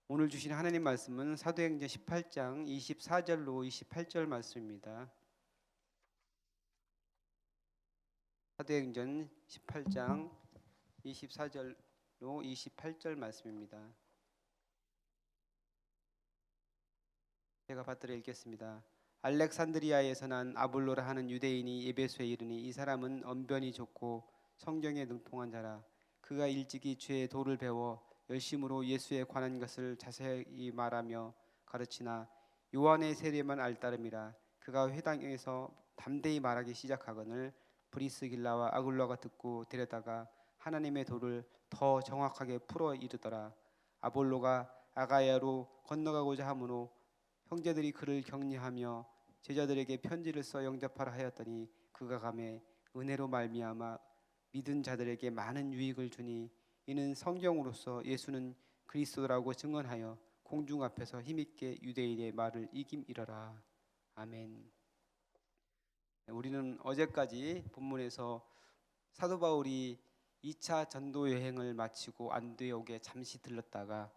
오늘 주신 하나님 말씀은 사도행전 18장 24절로 28절 말씀입니다. 사도행전 18장 24절로 28절 말씀입니다. 제가 받들어 읽겠습니다. 알렉산드리아에서 난 아볼로라 하는 유대인이 에베소에 이르니 이 사람은 언변이 좋고 성경에 능통한 자라. 그가 일찍이 주의 도를 배워 열심으로 예수에 관한 것을 자세히 말하며 가르치나 요한의 세례만 알따름이라. 그가 회당에서 담대히 말하기 시작하거늘 브리스길라와 아굴라가 듣고 데려다가 하나님의 도를 더 정확하게 풀어 이르더라. 아볼로가 아가야로 건너가고자 하므로 형제들이 그를 격려하며 제자들에게 편지를 써 영접하라 하였더니 그가 가매 은혜로 말미암아 믿은 자들에게 많은 유익을 주니 이는 성경으로서 예수는 그리스도라고 증언하여 공중 앞에서 힘있게 유대인의 말을 이김이러라. 아멘. 우리는 어제까지 본문에서 사도 바울이 2차 전도 여행을 마치고 안디옥에 잠시 들렀다가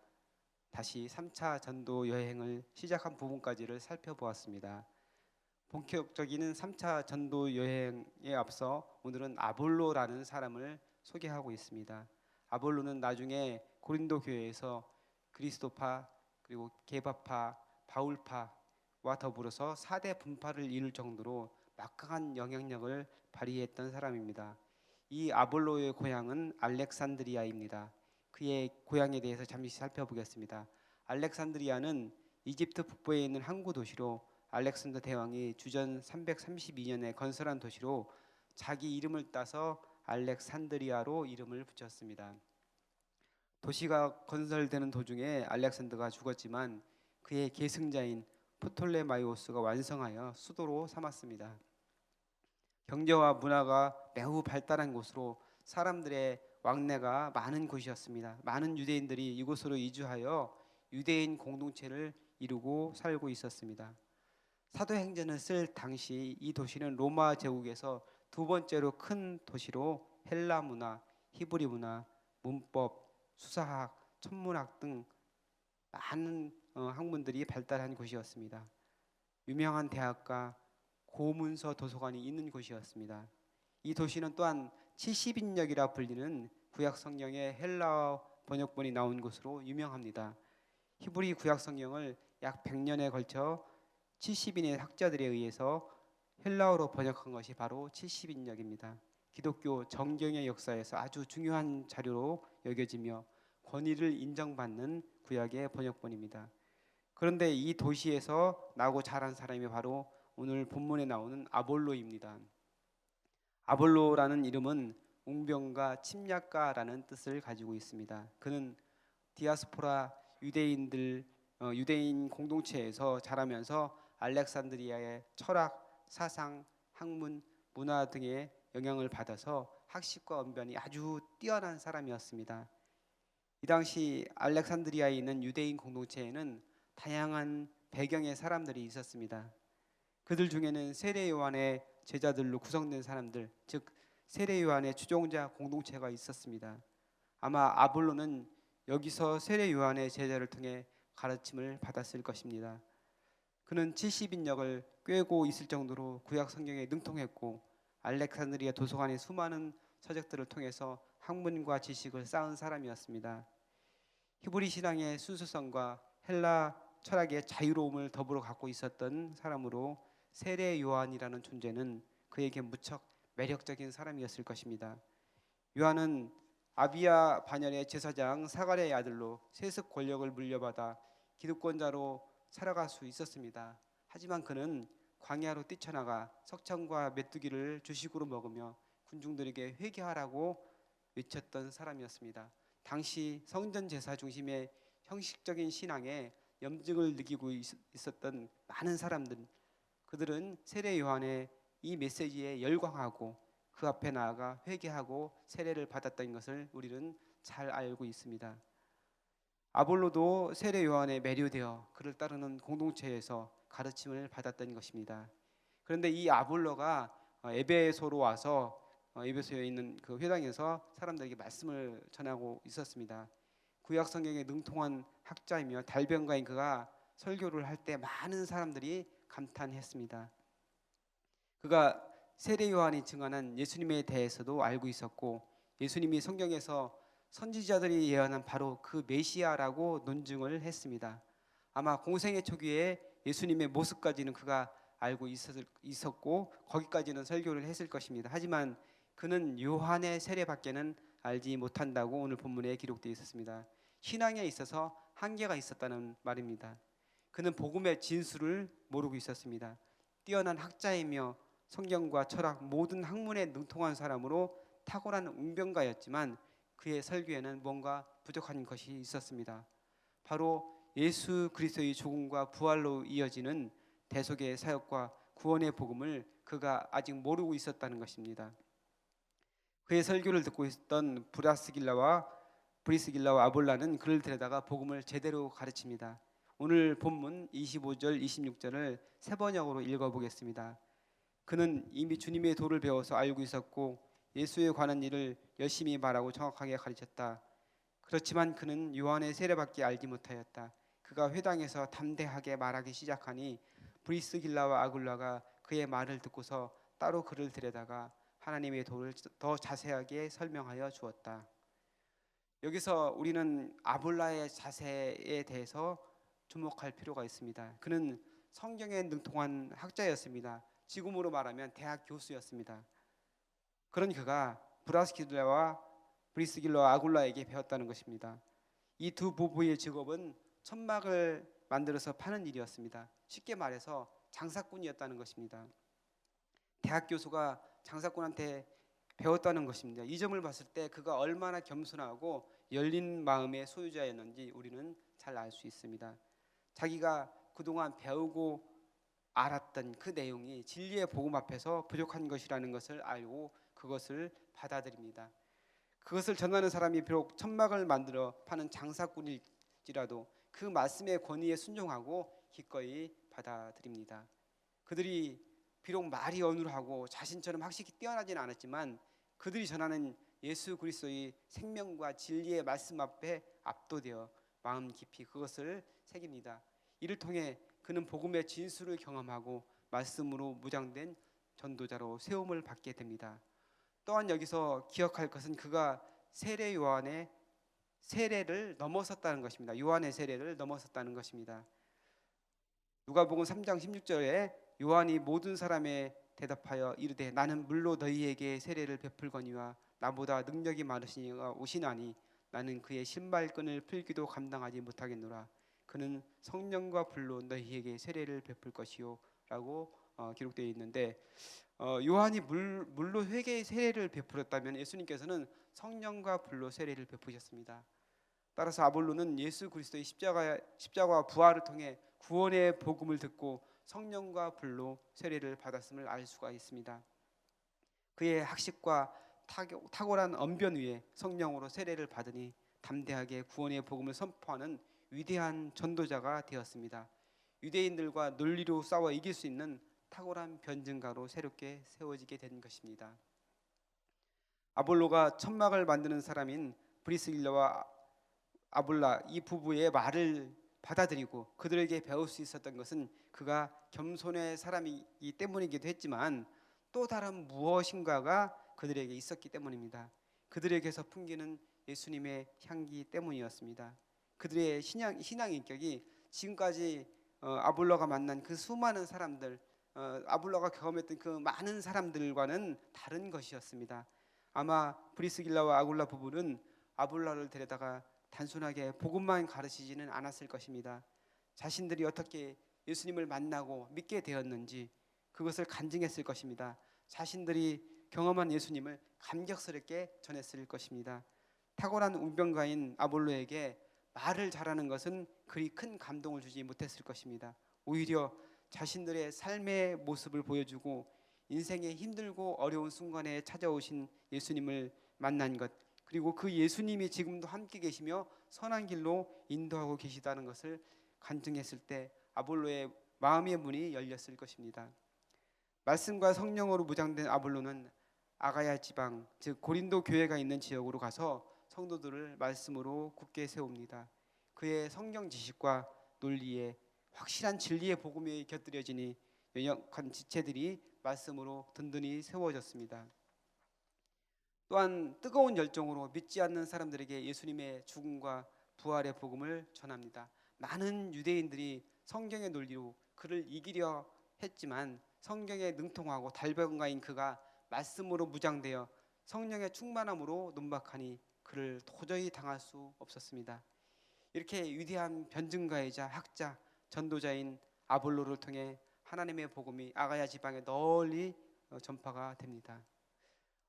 다시 3차 전도 여행을 시작한 부분까지를 살펴보았습니다. 본격적인 3차 전도 여행에 앞서 오늘은 아볼로라는 사람을 소개하고 있습니다. 아볼로는 나중에 고린도 교회에서 그리스도파 그리고 게바파, 바울파와 더불어서 4대 분파를 이룰 정도로 막강한 영향력을 발휘했던 사람입니다. 이 아볼로의 고향은 알렉산드리아입니다. 그의 고향에 대해서 잠시 살펴보겠습니다. 알렉산드리아는 이집트 북부에 있는 항구 도시로 알렉산더 대왕이 주전 332년에 건설한 도시로 자기 이름을 따서 알렉산드리아로 이름을 붙였습니다. 도시가 건설되는 도중에 알렉산더가 죽었지만 그의 계승자인 프톨레마이오스가 완성하여 수도로 삼았습니다. 경제와 문화가 매우 발달한 곳으로 사람들의 왕래가 많은 곳이었습니다. 많은 유대인들이 이곳으로 이주하여 유대인 공동체를 이루고 살고 있었습니다. 사도행전을 쓸 당시 이 도시는 로마 제국에서 두 번째로 큰 도시로 헬라 문화, 히브리 문화, 문법, 수사학, 천문학 등 많은 학문들이 발달한 곳이었습니다. 유명한 대학과 고문서 도서관이 있는 곳이었습니다. 이 도시는 또한 70인역이라 불리는 구약 성경의 헬라어 번역본이 나온 곳으로 유명합니다. 히브리 구약 성경을 약 100년에 걸쳐 70인의 학자들에 의해서 헬라어로 번역한 것이 바로 70인역입니다. 기독교 정경의 역사에서 아주 중요한 자료로 여겨지며 권위를 인정받는 구약의 번역본입니다. 그런데 이 도시에서 나고 자란 사람이 바로 오늘 본문에 나오는 아볼로입니다. 아볼로라는 이름은 웅병가 침략가라는 뜻을 가지고 있습니다. 그는 디아스포라 유대인 공동체에서 자라면서 알렉산드리아의 철학, 사상, 학문, 문화 등의 영향을 받아서 학식과 언변이 아주 뛰어난 사람이었습니다. 이 당시 알렉산드리아에 있는 유대인 공동체에는 다양한 배경의 사람들이 있었습니다. 그들 중에는 세례 요한의 제자들로 구성된 사람들, 즉 세례 요한의 추종자 공동체가 있었습니다. 아마 아볼로는 여기서 세례 요한의 제자를 통해 가르침을 받았을 것입니다. 그는 70인역을 꿰고 있을 정도로 구약 성경에 능통했고 알렉산드리아 도서관의 수많은 서적들을 통해서 학문과 지식을 쌓은 사람이었습니다. 히브리 신앙의 순수성과 헬라 철학의 자유로움을 더불어 갖고 있었던 사람으로 세례 요한이라는 존재는 그에게 무척 매력적인 사람이었을 것입니다. 요한은 아비야 반열의 제사장 사가랴의 아들로 세습 권력을 물려받아 기득권자로 살아갈 수 있었습니다. 하지만 그는 광야로 뛰쳐나가 석청과 메뚜기를 주식으로 먹으며 군중들에게 회개하라고 외쳤던 사람이었습니다. 당시 성전 제사 중심의 형식적인 신앙에 염증을 느끼고 있었던 많은 사람들, 그들은 세례 요한의 이 메시지에 열광하고 그 앞에 나아가 회개하고 세례를 받았던 것을 우리는 잘 알고 있습니다. 아볼로도 세례 요한에 매료되어 그를 따르는 공동체에서 가르침을 받았던 것입니다. 그런데 이 아볼로가 에베소로 와서 에베소에 있는 그 회당에서 사람들에게 말씀을 전하고 있었습니다. 구약 성경에 능통한 학자이며 달변가인 그가 설교를 할 때 많은 사람들이 감탄했습니다. 그가 세례 요한이 증언한 예수님에 대해서도 알고 있었고, 예수님이 성경에서 선지자들이 예언한 바로 그 메시아라고 논증을 했습니다. 아마 공생의 초기에 예수님의 모습까지는 그가 알고 있었고 거기까지는 설교를 했을 것입니다. 하지만 그는 요한의 세례밖에는 알지 못한다고 오늘 본문에 기록되어 있었습니다. 신앙에 있어서 한계가 있었다는 말입니다. 그는 복음의 진수를 모르고 있었습니다. 뛰어난 학자이며 성경과 철학 모든 학문에 능통한 사람으로 탁월한 웅변가였지만 그의 설교에는 뭔가 부족한 것이 있었습니다. 바로 예수 그리스도의 죽음과 부활로 이어지는 대속의 사역과 구원의 복음을 그가 아직 모르고 있었다는 것입니다. 그의 설교를 듣고 있었던 브리스길라와 아볼라는 그를 데려다가 복음을 제대로 가르칩니다. 오늘 본문 25절 26절을 세 번역으로 읽어보겠습니다. 그는 이미 주님의 도를 배워서 알고 있었고 예수에 관한 일을 열심히 말하고 정확하게 가르쳤다. 그렇지만 그는 요한의 세례밖에 알지 못하였다. 그가 회당에서 담대하게 말하기 시작하니 브리스길라와 아굴라가 그의 말을 듣고서 따로 그를 데려다가 하나님의 도를 더 자세하게 설명하여 주었다. 여기서 우리는 아볼라의 자세에 대해서 주목할 필요가 있습니다. 그는 성경에 능통한 학자였습니다. 지금으로 말하면 대학 교수였습니다. 그런 그가 브리스길라와 아굴라에게 배웠다는 것입니다. 이 두 부부의 직업은 천막을 만들어서 파는 일이었습니다. 쉽게 말해서 장사꾼이었다는 것입니다. 대학 교수가 장사꾼한테 배웠다는 것입니다. 이 점을 봤을 때 그가 얼마나 겸손하고 열린 마음의 소유자였는지 우리는 잘 알 수 있습니다. 자기가 그동안 배우고 알았던 그 내용이 진리의 복음 앞에서 부족한 것이라는 것을 알고 그것을 받아들입니다. 그것을 전하는 사람이 비록 천막을 만들어 파는 장사꾼일지라도 그 말씀의 권위에 순종하고 기꺼이 받아들입니다. 그들이 비록 말이 어눌하고 자신처럼 학식이 뛰어나지는 않았지만 그들이 전하는 예수 그리스도의 생명과 진리의 말씀 앞에 압도되어 마음 깊이 그것을 새깁니다. 이를 통해 그는 복음의 진수를 경험하고 말씀으로 무장된 전도자로 세움을 받게 됩니다. 또한 여기서 기억할 것은 그가 세례 요한의 세례를 넘어섰다는 것입니다. 요한의 세례를 넘어섰다는 것입니다. 누가복음 3장 16절에 요한이 모든 사람에 대답하여 이르되 나는 물로 너희에게 세례를 베풀거니와 나보다 능력이 많으시니가 오시나니 나는 그의 신발끈을 풀기도 감당하지 못하겠노라. 그는 성령과 불로 너희에게 세례를 베풀 것이요 라고 기록되어 있는데 요한이 물로 회개의 세례를 베풀었다면 예수님께서는 성령과 불로 세례를 베푸셨습니다. 따라서 아볼로는 예수 그리스도의 십자가와 부활을 통해 구원의 복음을 듣고 성령과 불로 세례를 받았음을 알 수가 있습니다. 그의 학식과 탁월한 언변 위에 성령으로 세례를 받으니 담대하게 구원의 복음을 선포하는 위대한 전도자가 되었습니다. 유대인들과 논리로 싸워 이길 수 있는 탁월한 변증가로 새롭게 세워지게 된 것입니다. 아볼로가 천막을 만드는 사람인 브리스길라와 아볼라 이 부부의 말을 받아들이고 그들에게 배울 수 있었던 것은 그가 겸손의 사람이기 때문이기도 했지만 또 다른 무엇인가가 그들에게 있었기 때문입니다. 그들에게서 풍기는 예수님의 향기 때문이었습니다. 그들의 신앙 인격이 지금까지 아볼로가 만난 그 수많은 사람들, 아볼로가 경험했던 그 많은 사람들과는 다른 것이었습니다. 아마 브리스길라와 아굴라 부부는 아볼로를 데려다가 단순하게 복음만 가르치지는 않았을 것입니다. 자신들이 어떻게 예수님을 만나고 믿게 되었는지 그것을 간증했을 것입니다. 자신들이 경험한 예수님을 감격스럽게 전했을 것입니다. 탁월한 웅변가인 아볼로에게 말을 잘하는 것은 그리 큰 감동을 주지 못했을 것입니다. 오히려 자신들의 삶의 모습을 보여주고 인생의 힘들고 어려운 순간에 찾아오신 예수님을 만난 것, 그리고 그 예수님이 지금도 함께 계시며 선한 길로 인도하고 계시다는 것을 간증했을 때 아볼로의 마음의 문이 열렸을 것입니다. 말씀과 성령으로 무장된 아볼로는 아가야 지방, 즉 고린도 교회가 있는 지역으로 가서 성도들을 말씀으로 굳게 세웁니다. 그의 성경 지식과 논리에 확실한 진리의 복음이 곁들여지니 연약한 지체들이 말씀으로 든든히 세워졌습니다. 또한 뜨거운 열정으로 믿지 않는 사람들에게 예수님의 죽음과 부활의 복음을 전합니다. 많은 유대인들이 성경의 논리로 그를 이기려 했지만 성경에 능통하고 달변가인 그가 말씀으로 무장되어 성령의 충만함으로 논박하니 그를 도저히 당할 수 없었습니다. 이렇게 위대한 변증가이자 학자, 전도자인 아볼로를 통해 하나님의 복음이 아가야 지방에 널리 전파가 됩니다.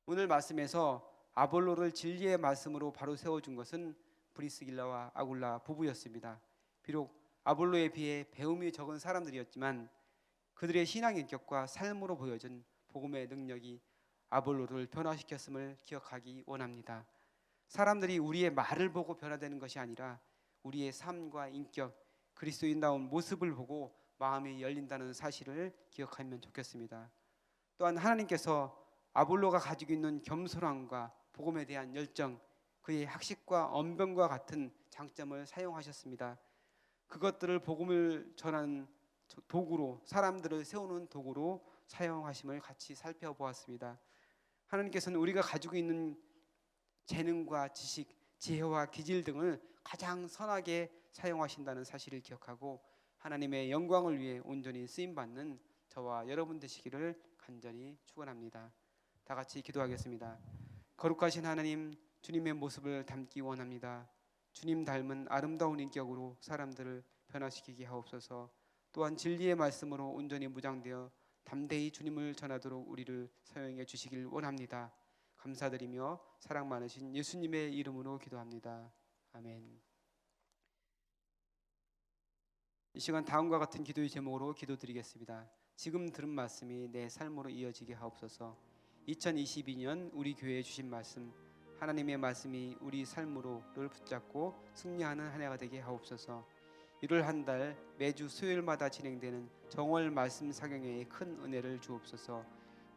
오늘 말씀에서 아볼로를 진리의 말씀으로 바로 세워준 것은 브리스길라와 아굴라 부부였습니다. 비록 아볼로에 비해 배움이 적은 사람들이었지만 그들의 신앙 인격과 삶으로 보여준 복음의 능력이 아볼로를 변화시켰음을 기억하기 원합니다. 사람들이 우리의 말을 보고 변화되는 것이 아니라 우리의 삶과 인격, 그리스도인다운 모습을 보고 마음이 열린다는 사실을 기억하면 좋겠습니다. 또한 하나님께서 아볼로가 가지고 있는 겸손함과 복음에 대한 열정, 그의 학식과 언변과 같은 장점을 사용하셨습니다. 그것들을 복음을 전하는 도구로, 사람들을 세우는 도구로 사용하심을 같이 살펴보았습니다. 하나님께서는 우리가 가지고 있는 재능과 지식, 지혜와 기질 등을 가장 선하게 사용하신다는 사실을 기억하고 하나님의 영광을 위해 온전히 쓰임받는 저와 여러분 되시기를 간절히 축원합니다. 다 같이 기도하겠습니다. 거룩하신 하나님, 주님의 모습을 담기 원합니다. 주님 닮은 아름다운 인격으로 사람들을 변화시키게 하옵소서. 또한 진리의 말씀으로 온전히 무장되어 담대히 주님을 전하도록 우리를 사용해 주시길 원합니다. 감사드리며 사랑 많으신 예수님의 이름으로 기도합니다. 아멘. 이 시간 다음과 같은 기도의 제목으로 기도드리겠습니다. 지금 들은 말씀이 내 삶으로 이어지게 하옵소서. 2022년 우리 교회에 주신 말씀, 하나님의 말씀이 우리 삶으로를 붙잡고 승리하는 한 해가 되게 하옵소서. 1월 한 달 매주 수요일마다 진행되는 정월 말씀 사경회에 큰 은혜를 주옵소서.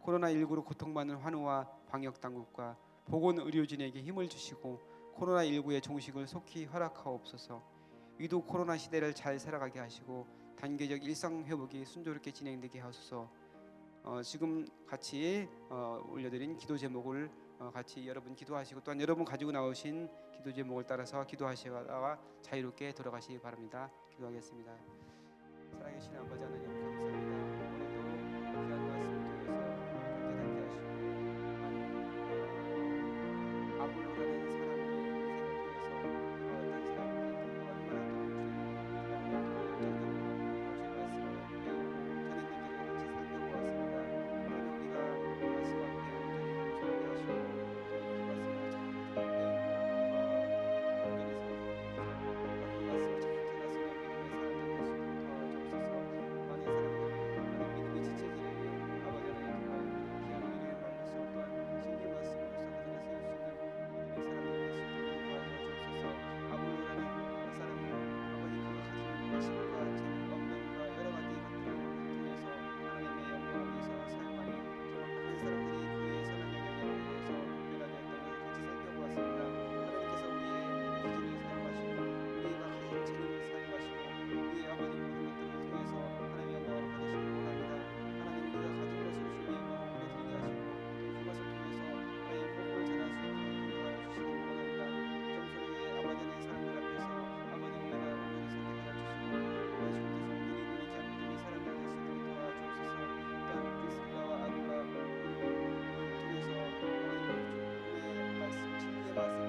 코로나19로 고통받는 환우와 방역당국과 보건의료진에게 힘을 주시고 코로나19의 종식을 속히 허락하옵소서. 위도 코로나 시대를 잘 살아가게 하시고 단계적 일상 회복이 순조롭게 진행되게 하소서. 지금 같이 올려드린 기도 제목을 같이 여러분 기도하시고 또한 여러분 가지고 나오신 기도 제목을 따라서 기도하시다가 자유롭게 돌아가시기 바랍니다. 기도하겠습니다. 사랑하신 아버지 하나님 감사합니다. 오늘도 귀한 말씀을 통해서 함께 담게 하시고 아볼로라는 사람이 인생을 통해서 어떤 사람이 얼마나 말씀